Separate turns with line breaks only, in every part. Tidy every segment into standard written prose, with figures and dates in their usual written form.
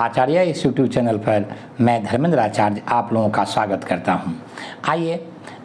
आचार्य इस YouTube channel पर मैं धर्मेंद्र आचार्य आप लोगों का स्वागत करता हूं। आइए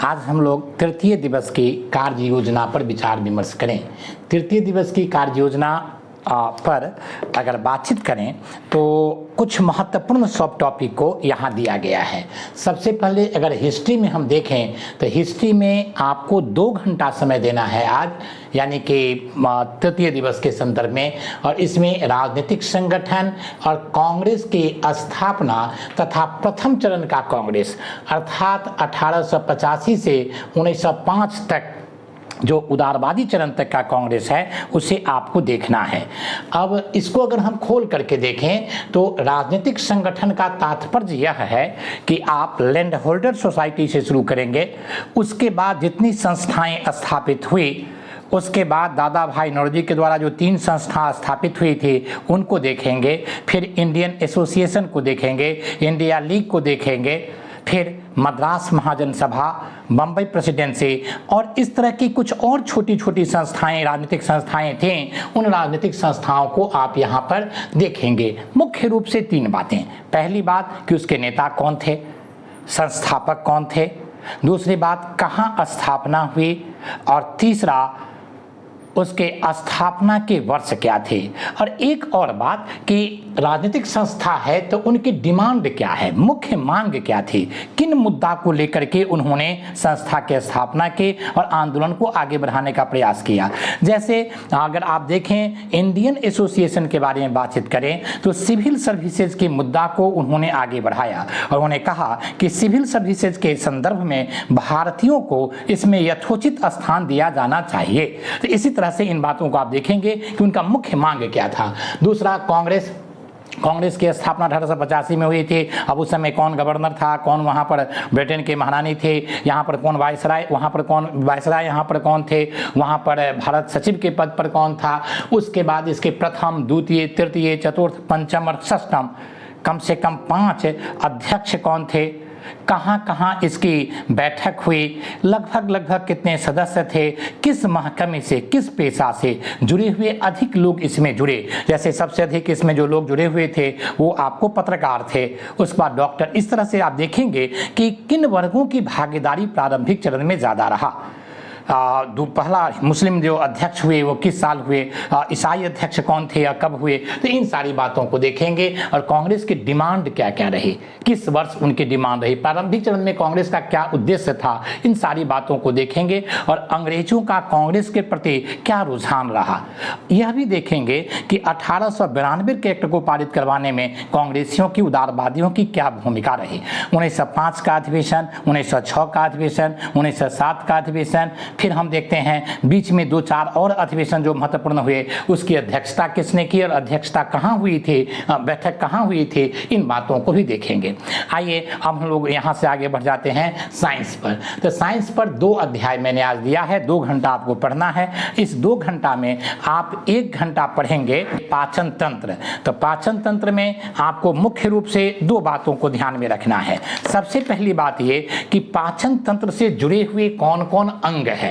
आज हम लोग तृतीय दिवस की कार्य योजना पर विचार विमर्श करें। तृतीय दिवस की कार्य योजना पर अगर बातचीत करें तो कुछ महत्वपूर्ण सब टॉपिक को यहाँ दिया गया है। सबसे पहले अगर हिस्ट्री में हम देखें तो हिस्ट्री में आपको 2 घंटा समय देना है आज, यानी कि तृतीय दिवस के संदर्भ में, और इसमें राजनीतिक संगठन और कांग्रेस की स्थापना तथा प्रथम चरण का कांग्रेस अर्थात 1885 से 1905 तक जो उदारवादी चरण तक का कांग्रेस है उसे आपको देखना है। अब इसको अगर हम खोल करके देखें तो राजनीतिक संगठन का तात्पर्य यह है कि आप लैंड होल्डर सोसाइटी से शुरू करेंगे, उसके बाद जितनी संस्थाएं स्थापित हुई, उसके बाद दादा भाई नौरोजी के द्वारा जो 3 संस्था स्थापित हुई थी उनको देखेंगे, फिर इंडियन एसोसिएशन को देखेंगे, इंडिया लीग को देखेंगे, फिर मद्रास महाजन सभा, बम्बई प्रेसिडेंसी और इस तरह की कुछ और छोटी छोटी संस्थाएं, राजनीतिक संस्थाएं थीं। उन राजनीतिक संस्थाओं को आप यहाँ पर देखेंगे। मुख्य रूप से 3 बातें। पहली बात कि उसके नेता कौन थे, संस्थापक कौन थे, दूसरी बात कहाँ स्थापना हुई, और तीसरा उसके स्थापना के वर्ष क्या थे। और एक और बात कि राजनीतिक संस्था है तो उनकी डिमांड क्या है, मुख्य मांग क्या थी, किन मुद्दा को लेकर के उन्होंने संस्था की स्थापना की और आंदोलन को आगे बढ़ाने का प्रयास किया। जैसे अगर आप देखें इंडियन एसोसिएशन के बारे में बातचीत करें तो सिविल सर्विसेज के मुद्दा को उन्होंने आगे बढ़ाया और उन्होंने कहा कि सिविल सर्विसेज के संदर्भ में भारतीयों को इसमें यथोचित स्थान दिया जाना चाहिए। तो इसी तरह से इन बातों को आप देखेंगे कि उनका मुख्य मांग क्या था। दूसरा, कांग्रेस की स्थापना 1885 में हुई थी। अब उस समय कौन गवर्नर था, कौन वहाँ पर ब्रिटेन के महारानी थे, यहाँ पर कौन वायसराय, वहाँ पर कौन वायसराय, यहाँ पर कौन थे, वहाँ पर भारत सचिव के पद पर कौन था। उसके बाद इसके प्रथम, द्वितीय, तृतीय, चतुर्थ, पंचम और षष्ठम कम से कम 5 अध्यक्ष कौन थे, कहाँ कहाँ इसकी बैठक हुई, लगभग कितने सदस्य थे, किस महकमे से, किस पेशा से जुड़े हुए अधिक लोग इसमें जुड़े। जैसे सबसे अधिक इसमें जो लोग जुड़े हुए थे वो आपको पत्रकार थे, उसके बाद डॉक्टर। इस तरह से आप देखेंगे कि किन वर्गों की भागीदारी प्रारंभिक चरण में ज़्यादा रहा। पहला मुस्लिम जो अध्यक्ष हुए वो किस साल हुए, ईसाई अध्यक्ष कौन थे या कब हुए। तो इन सारी बातों को देखेंगे और कांग्रेस की डिमांड क्या क्या रही, किस वर्ष उनकी डिमांड रही, प्रारंभिक चरण में कांग्रेस का क्या उद्देश्य था, इन सारी बातों को देखेंगे। और अंग्रेजों का कांग्रेस के प्रति क्या रुझान रहा यह भी देखेंगे कि 1892 के एक्ट को पारित करवाने में कांग्रेसियों की, उदारवादियों की क्या भूमिका रही। 1905 का अधिवेशन, 1906 का अधिवेशन, 1907 का अधिवेशन, फिर हम देखते हैं बीच में 2-4 और अधिवेशन जो महत्वपूर्ण हुए, उसकी अध्यक्षता किसने की और अध्यक्षता कहाँ हुई थी, बैठक कहाँ हुई थी, इन बातों को भी देखेंगे। आइए अब हम लोग यहाँ से आगे बढ़ जाते हैं साइंस पर। तो साइंस पर 2 अध्याय मैंने आज दिया है, 2 घंटा आपको पढ़ना है। इस 2 घंटा में आप 1 घंटा पढ़ेंगे पाचन तंत्र। तो पाचन तंत्र में आपको मुख्य रूप से 2 बातों को ध्यान में रखना है। सबसे पहली बात ये कि पाचन तंत्र से जुड़े हुए कौन कौन अंग है।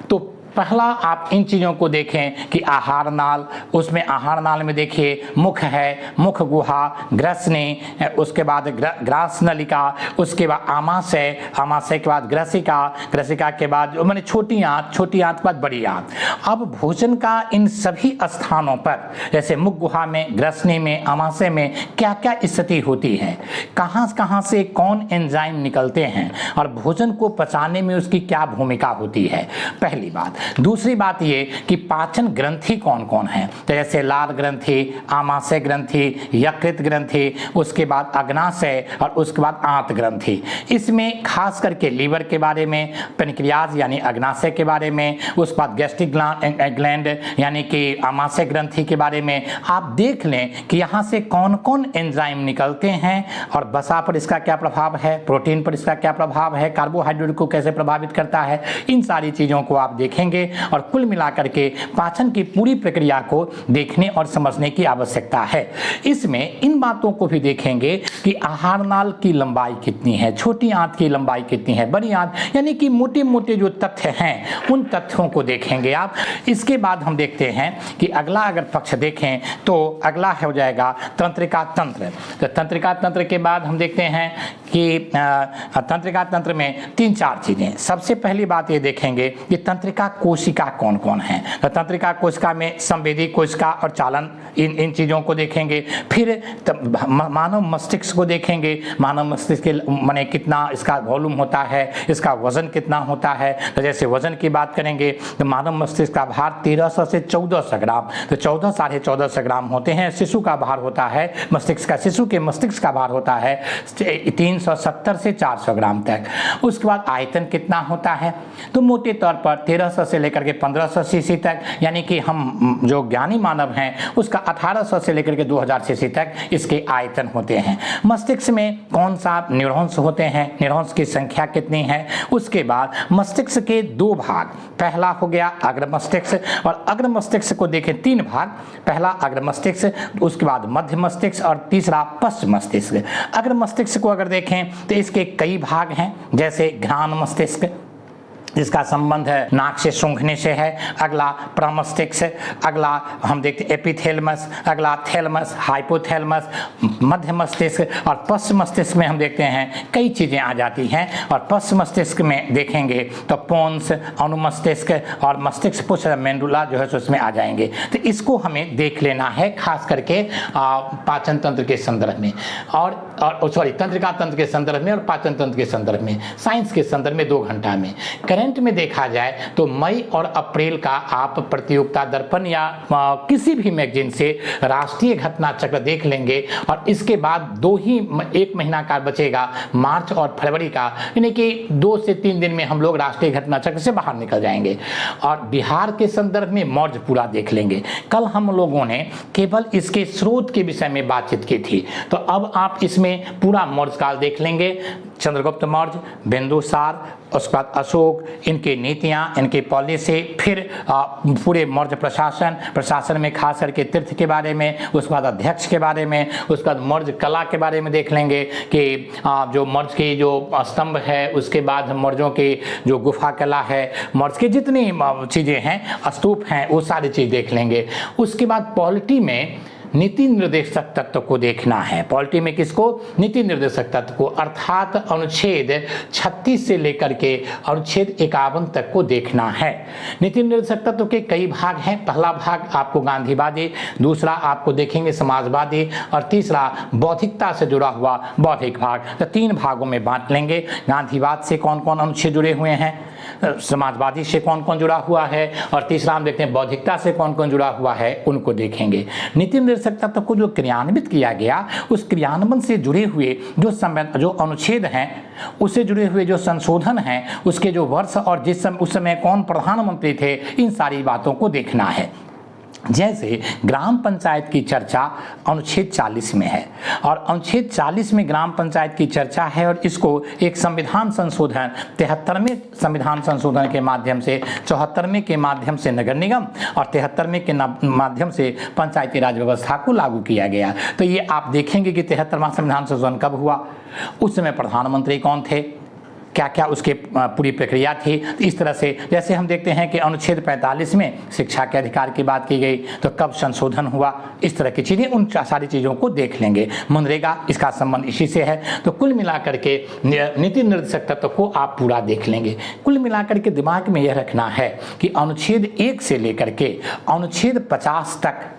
तो पहला आप इन चीज़ों को देखें कि आहार नाल, उसमें आहार नाल में देखिए मुख है, मुख गुहा, ग्रसनी, उसके बाद ग्रास नलिका, उसके बाद आमाशय, आमाशय के बाद ग्रसिका, ग्रसिका के बाद मैंने छोटी आंत, छोटी आंत के बाद बड़ी आंत। अब भोजन का इन सभी स्थानों पर, जैसे मुख गुहा में, ग्रसनी में, आमाशय में क्या क्या स्थिति होती है, कहाँ कहाँ से कौन एंजाइम निकलते हैं और भोजन को पचाने में उसकी क्या भूमिका होती है, पहली बात। दूसरी बात ये कि पाचन ग्रंथि कौन कौन है, तो जैसे लाल ग्रंथि, आमाशय ग्रंथि, यकृत ग्रंथि, उसके बाद अग्नाशय और उसके बाद आंत ग्रंथि। इसमें खास करके लीवर के बारे में, पेनक्रियाज यानी अग्नाशय के बारे में, उसके बाद गैस्ट्रिक ग्लैंड यानी कि आमाशय ग्रंथि के बारे में आप देख लें कि यहाँ से कौन कौन एंजाइम निकलते हैं और वसा पर इसका क्या प्रभाव है, प्रोटीन पर इसका क्या प्रभाव है, कार्बोहाइड्रेट को कैसे प्रभावित करता है। इन सारी चीज़ों को आप देखेंगे देखेंगे और कुल मिलाकर के पाचन की पूरी प्रक्रिया को देखने और समझने की आवश्यकता है। इसमें इन बातों को भी देखेंगे कि आहार नाल की लंबाई कितनी है, छोटी आंत की लंबाई कितनी है, बड़ी आंत, यानी कि मोटे मोटे जो तथ्य हैं उन तथ्यों को देखेंगे आप। इसके बाद हम देखते हैं कि अगला अगर पक्ष देखें तो अगला हो जाएगा तंत्रिका तंत्र। तो तंत्रिका तंत्र के बाद हम देखते हैं कि तंत्रिका तंत्र में 3-4 चीज़ें। सबसे पहली बात ये देखेंगे कि तंत्रिका कोशिका कौन कौन है। तो तंत्रिका कोशिका में संवेदी कोशिका और चालन, इन चीज़ों को देखेंगे। फिर मानव मस्तिष्क को देखेंगे, मानव मस्तिष्क के माने कितना इसका वॉल्यूम होता है, इसका वजन कितना होता है। तो जैसे वजन की बात करेंगे तो मानव मस्तिष्क का भार 1300 से 1400 ग्राम, तो 14 साढ़े 1400 ग्राम होते हैं। शिशु का भार होता है, मस्तिष्क का, शिशु के मस्तिष्क का भार होता है 370 से 400 ग्राम तक। उसके बाद आयतन कितना होता है, तो मोटे तौर पर 1300 से लेकर के 1500 सीसी तक, यानी कि हम जो ज्ञानी मानव हैं उसका 1800 से लेकर के 2000 सीसी तक इसके आयतन होते हैं। मस्तिष्क में कौन सा न्यूरॉन्स होते हैं, न्यूरॉन्स की संख्या कितनी है। उसके बाद मस्तिष्क के 2 भाग, पहला हो गया अग्र मस्तिष्क, और अग्र मस्तिष्क को देखें 3 भाग, पहला अग्र मस्तिष्क, उसके बाद मध्य मस्तिष्क और तीसरा पश्च मस्तिष्क। अग्र मस्तिष्क को अगर देखें तो इसके कई भाग हैं, जैसे घ्राण मस्तिष्क जिसका संबंध है नाक से सूंघने से है, अगला प्रमस्तिष्क, अगला हम देखते एपिथेलमस, अगला थैलमस, हाइपोथैलमस, मध्य मस्तिष्क, और पश्च मस्तिष्क में हम देखते हैं कई चीज़ें आ जाती हैं। और पश्च मस्तिष्क में देखेंगे तो पोन्स, अनुमस्तिष्क और मस्तिष्क पुच्छ मेंडुला जो है सो उसमें आ जाएंगे। तो इसको हमें देख लेना है, खास करके पाचन तंत्र के संदर्भ में और सॉरी तंत्रिका तंत्र के संदर्भ में और पाचन तंत्र के संदर्भ में, साइंस के संदर्भ में 2 घंटा में। करंट में देखा जाए तो मई और अप्रैल का आप प्रतियोगिता दर्पण या किसी भी मैगजीन से राष्ट्रीय घटना चक्र देख लेंगे, और इसके बाद 1 महीना का बचेगा मार्च और फरवरी का, यानी कि 2 से 3 दिन में हम लोग राष्ट्रीय घटना चक्र से बाहर निकल जाएंगे। और बिहार के संदर्भ में मौर्य पूरा देख लेंगे। कल हम लोगों ने केवल इसके स्रोत के विषय में बातचीत की थी, तो अब आप इसमें पूरा मौर्य काल देख लेंगे। चंद्रगुप्त मौर्य, बिंदुसार, उसके बाद अशोक, इनकी नीतियाँ, इनकी पॉलिसी, फिर पूरे मौर्य प्रशासन में खास करके तीर्थ के बारे में, उसके बाद अध्यक्ष के बारे में, उसके बाद मौर्य कला के बारे में देख लेंगे कि जो मौर्य की जो स्तंभ है, उसके बाद मौर्यों की जो गुफा कला है, मौर्य की जितनी चीज़ें हैं, स्तूप हैं, वो सारी चीज़ देख लेंगे। उसके बाद पॉलिटी में नीति निर्देशक तत्व को देखना है। पॉलिटी में किसको? नीति निर्देशक तत्व को, अर्थात अनुच्छेद 36 से लेकर के अनुच्छेद 51 तक को देखना है। नीति निर्देशक तत्व के कई भाग हैं। पहला भाग आपको गांधीवादी, दूसरा आपको देखेंगे समाजवादी, और तीसरा बौद्धिकता से जुड़ा हुआ बौद्धिक भाग। तो 3 भागों में बांट लेंगे। गांधीवाद से कौन कौन अनुच्छेद जुड़े हुए हैं, समाजवादी से कौन कौन जुड़ा हुआ है, और तीसरा हम देखते हैं बौद्धिकता से कौन कौन जुड़ा हुआ है, उनको देखेंगे। नीति निर्देशक तत्व को जो क्रियान्वित किया गया, उस क्रियान्वयन से जुड़े हुए जो अनुच्छेद हैं, उससे जुड़े हुए जो संशोधन हैं, उसके जो वर्ष और उस समय कौन प्रधानमंत्री थे, इन सारी बातों को देखना है। जैसे ग्राम पंचायत की चर्चा अनुच्छेद 40 में है, और अनुच्छेद 40 में ग्राम पंचायत की चर्चा है, और इसको एक संविधान संशोधन 73वें संविधान संशोधन के माध्यम से, 74वें के माध्यम से नगर निगम और 73वें के माध्यम से पंचायती राज व्यवस्था को लागू किया गया। तो ये आप देखेंगे कि 73वां संविधान संशोधन कब हुआ, उस समय प्रधानमंत्री कौन थे, क्या क्या उसके पूरी प्रक्रिया थी। तो इस तरह से जैसे हम देखते हैं कि अनुच्छेद 45 में शिक्षा के अधिकार की बात की गई, तो कब संशोधन हुआ, इस तरह की चीज़ें, उन सारी चीज़ों को देख लेंगे। मनरेगा, इसका संबंध इसी से है। तो कुल मिलाकर के नीति निर्देशक तत्व को आप पूरा देख लेंगे। कुल मिलाकर के दिमाग में यह रखना है कि अनुच्छेद 1 से लेकर के अनुच्छेद 50 तक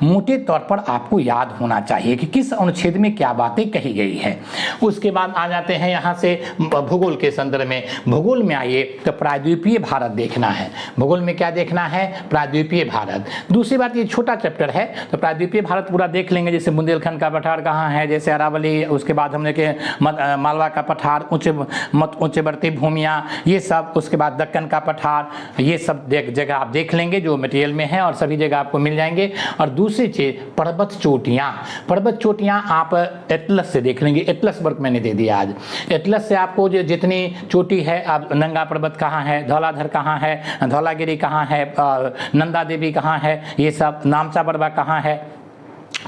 मोटे तौर पर आपको याद होना चाहिए कि किस अनुच्छेद में क्या बातें कही गई है। उसके बाद आ जाते हैं यहाँ से भूगोल के संदर्भ में। भूगोल में आइए तो प्रायद्वीपीय भारत देखना है। भूगोल में क्या देखना है? प्रायद्वीपीय भारत। दूसरी बात, ये छोटा चैप्टर है, तो प्रायद्वीपीय भारत पूरा देख लेंगे। जैसे बुंदेलखंड का पठार कहाँ है, जैसे अरावली, उसके बाद हमने के मालवा का पठार, उच्चवर्ती भूमियाँ, ये सब, उसके बाद दक्कन का पठार, ये सब जगह आप देख लेंगे जो मटेरियल में है, और सभी जगह आपको मिल जाएंगे। और दूसरी चीज़ पर्वत चोटियाँ। पर्वत चोटियाँ आप एटलस से देख लेंगे, एटलस वर्क मैंने दे दिया आज। एटलस से आपको जो जितनी चोटी है, अब नंगा पर्वत कहाँ है, धौलाधर कहाँ है, धौलागिरी कहाँ है, नंदा देवी कहाँ है, ये सब, नामचा बरवा कहाँ है,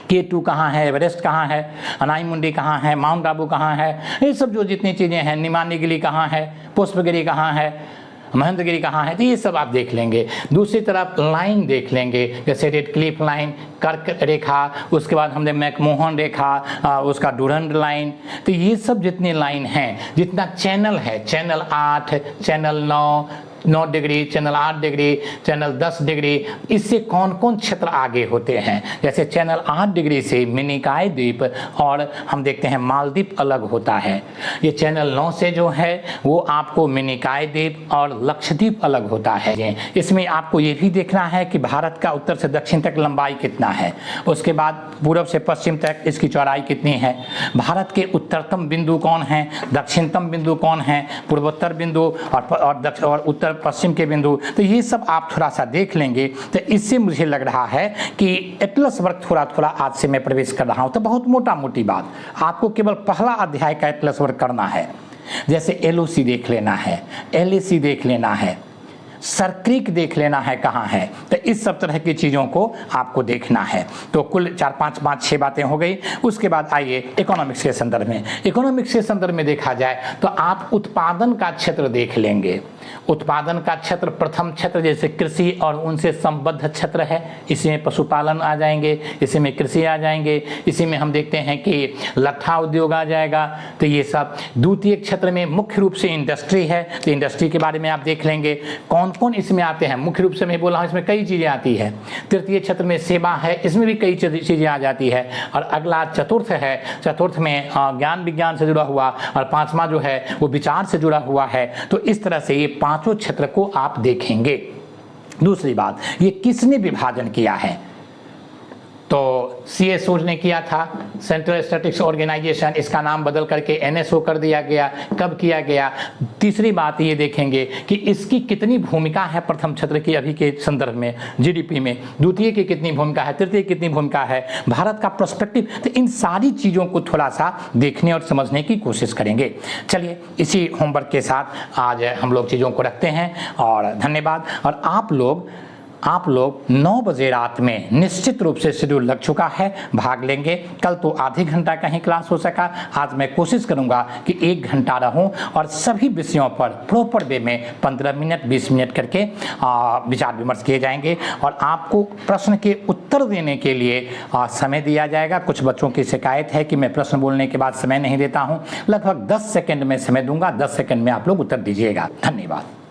K2 कहाँ है, एवरेस्ट कहाँ है, अनाई मुंडी कहाँ है, माउंट आबू कहाँ है, ये सब जो जितनी चीज़ें हैं, निमानीगिरी कहाँ है, पुष्पगिरी कहाँ है, महेंद्रगिरी कहाँ है, तो ये सब आप देख लेंगे। दूसरी तरफ लाइन देख लेंगे, जैसे रेड क्लिफ लाइन, कर्क रेखा, उसके बाद हमने मैकमोहन रेखा, उसका डूरंड लाइन, तो ये सब जितनी लाइन हैं, जितना चैनल है, channel 8, channel 9 degree, channel 8 degree, channel 10 degree, इससे कौन कौन क्षेत्र आगे होते हैं। जैसे चैनल 8 डिग्री से मिनिकॉय द्वीप और हम देखते हैं मालदीव अलग होता है। ये चैनल 9 से जो है वो आपको मिनिकॉय द्वीप और लक्षद्वीप अलग होता है। इसमें आपको ये भी देखना है कि भारत का उत्तर से दक्षिण तक लंबाई कितना है, उसके बाद पूर्व से पश्चिम तक इसकी चौड़ाई कितनी है, भारत के उत्तरतम बिंदु कौन है, दक्षिणतम बिंदु कौन है, पूर्वोत्तर बिंदु और उत्तर पश्चिम के बिंदु, तो ये सब आप थोड़ा सा देख लेंगे। तो इससे मुझे लग रहा है कि एटलस वर्क थोड़ा आज से मैं प्रवेश कर रहा हूँ, तो बहुत मोटी बात, आपको केवल पहला अध्याय का एटलस वर्क करना है। जैसे LOC देख लेना है, LAC देख लेना है, सरक्रीक देख लेना है कहाँ है, तो इस सब तरह की चीज़ों को आपको देखना है। तो कुल 4-5-6 बातें हो गई। उसके बाद आइए इकोनॉमिक्स के संदर्भ में। इकोनॉमिक्स के संदर्भ में देखा जाए तो आप उत्पादन का क्षेत्र देख लेंगे। उत्पादन का क्षेत्र, प्रथम क्षेत्र जैसे कृषि और उनसे संबद्ध क्षेत्र है, इसी में पशुपालन आ जाएंगे, इसी में कृषि आ जाएंगे, इसी में हम देखते हैं कि लट्ठा उद्योग आ जाएगा, तो ये सब। द्वितीय क्षेत्र में मुख्य रूप से इंडस्ट्री है, तो इंडस्ट्री के बारे में आप देख लेंगे कौन कौन इसमें आते हैं। मुख्य रूप से मैं बोल रहा हूँ इसमें कई चीज़ें आती है। तृतीय क्षेत्र में सेवा है, इसमें भी कई चीज़ें आ जाती है। और अगला चतुर्थ है, चतुर्थ में ज्ञान विज्ञान से जुड़ा हुआ, और पांचवा जो है वो विचार से जुड़ा हुआ है। तो इस तरह से ये पांचों क्षेत्र को आप देखेंगे। दूसरी बात, ये किसने विभाजन किया है, तो CSO ने किया था, सेंट्रल स्टैटिस्टिक्स ऑर्गेनाइजेशन, इसका नाम बदल करके NSO कर दिया गया। कब किया गया। तीसरी बात ये देखेंगे कि इसकी कितनी भूमिका है प्रथम क्षेत्र की अभी के संदर्भ में GDP में, द्वितीय की कितनी भूमिका है, तृतीय की कितनी भूमिका है, भारत का पर्सपेक्टिव। तो इन सारी चीज़ों को थोड़ा सा देखने और समझने की कोशिश करेंगे। चलिए इसी होमवर्क के साथ आज हम लोग चीज़ों को रखते हैं, और धन्यवाद। और आप लोग 9 बजे रात में निश्चित रूप से शेड्यूल लग चुका है, भाग लेंगे। कल तो आधे घंटा का ही क्लास हो सका, आज मैं कोशिश करूंगा कि 1 घंटा रहूं और सभी विषयों पर प्रॉपर वे में 15 मिनट 20 मिनट करके विचार विमर्श किए जाएंगे, और आपको प्रश्न के उत्तर देने के लिए समय दिया जाएगा। कुछ बच्चों की शिकायत है कि मैं प्रश्न बोलने के बाद समय नहीं देता हूँ, लगभग 10 सेकेंड में समय दूंगा, 10 सेकेंड में आप लोग उत्तर दीजिएगा। धन्यवाद।